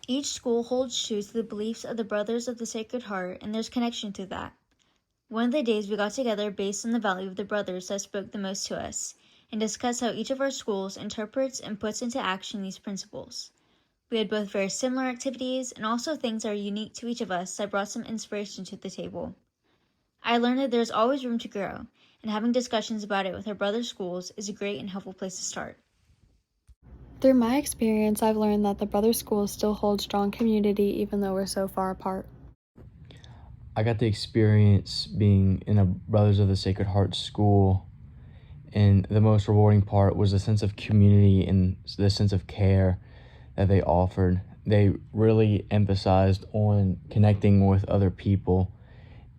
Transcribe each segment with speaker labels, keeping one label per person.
Speaker 1: Each school holds true to the beliefs of the Brothers of the Sacred Heart, and there's connection to that. One of the days we got together based on the value of the brothers that spoke the most to us, and discussed how each of our schools interprets and puts into action these principles. We had both very similar activities and also things that are unique to each of us that brought some inspiration to the table. I learned that there's always room to grow, and having discussions about it with our brother schools is a great and helpful place to start.
Speaker 2: Through my experience, I've learned that the brother schools still hold strong community even though we're so far apart.
Speaker 3: I got the experience being in a Brothers of the Sacred Heart school, and the most rewarding part was the sense of community and the sense of care that they offered. They really emphasized on connecting with other people,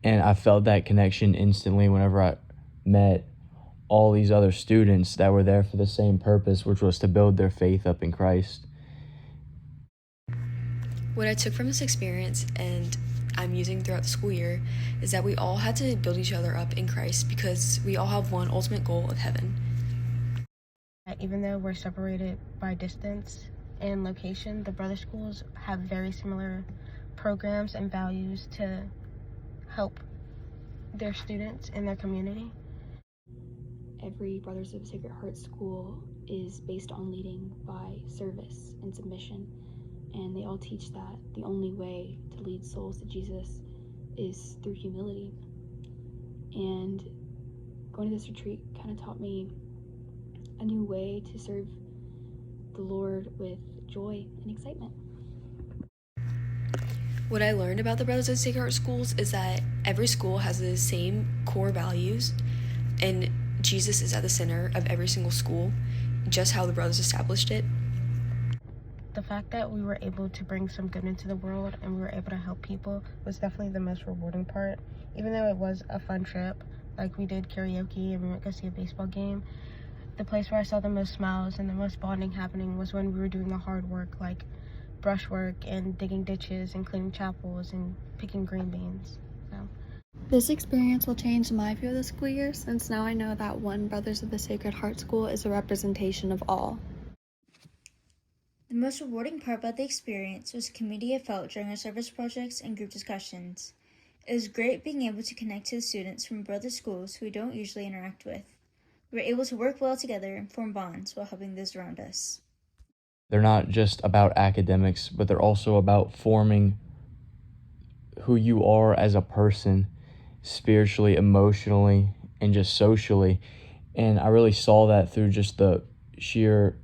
Speaker 3: and I felt that connection instantly whenever I met all these other students that were there for the same purpose, which was to build their faith up in Christ.
Speaker 4: What I took from this experience and I'm using throughout the school year is that we all had to build each other up in Christ because we all have one ultimate goal of heaven.
Speaker 5: Even though we're separated by distance and location, the brother schools have very similar programs and values to help their students in their community.
Speaker 6: Every Brothers of Sacred Heart school is based on leading by service and submission, and they all teach that the only way to lead souls to Jesus is through humility. And going to this retreat kind of taught me a new way to serve the Lord with joy and excitement.
Speaker 4: What I learned about the Brothers of Sacred Heart schools is that every school has the same core values, and Jesus is at the center of every single school, just how the brothers established it.
Speaker 5: The fact that we were able to bring some good into the world and we were able to help people was definitely the most rewarding part. Even though it was a fun trip, like we did karaoke and we went to go see a baseball game, the place where I saw the most smiles and the most bonding happening was when we were doing the hard work, like brushwork and digging ditches and cleaning chapels and picking green beans.
Speaker 2: This experience will change my view of the school year since now I know that one Brothers of the Sacred Heart school is a representation of all.
Speaker 1: The most rewarding part about the experience was the community I felt during our service projects and group discussions. It was great being able to connect to the students from brother schools who we don't usually interact with. We were able to work well together and form bonds while helping those around us.
Speaker 3: They're not just about academics, but they're also about forming who you are as a person, spiritually, emotionally, and just socially. And I really saw that through just the sheer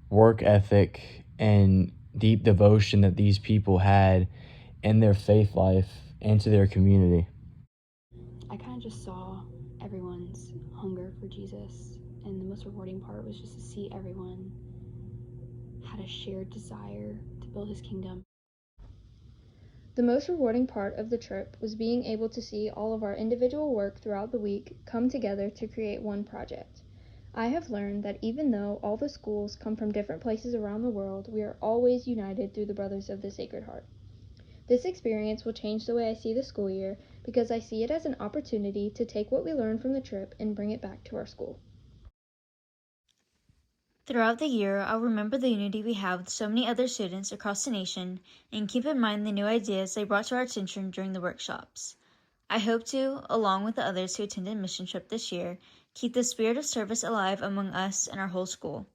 Speaker 3: work ethic and deep devotion that these people had in their faith life and to their community.
Speaker 6: I kind of just saw everyone's hunger for Jesus, and the most rewarding part was just to see everyone had a shared desire to build his kingdom.
Speaker 7: The most rewarding part of the trip was being able to see all of our individual work throughout the week come together to create one project. I have learned that even though all the schools come from different places around the world, we are always united through the Brothers of the Sacred Heart. This experience will change the way I see the school year because I see it as an opportunity to take what we learned from the trip and bring it back to our school.
Speaker 1: Throughout the year, I'll remember the unity we have with so many other students across the nation and keep in mind the new ideas they brought to our attention during the workshops. I hope to, along with the others who attended mission trip this year, keep the spirit of service alive among us and our whole school.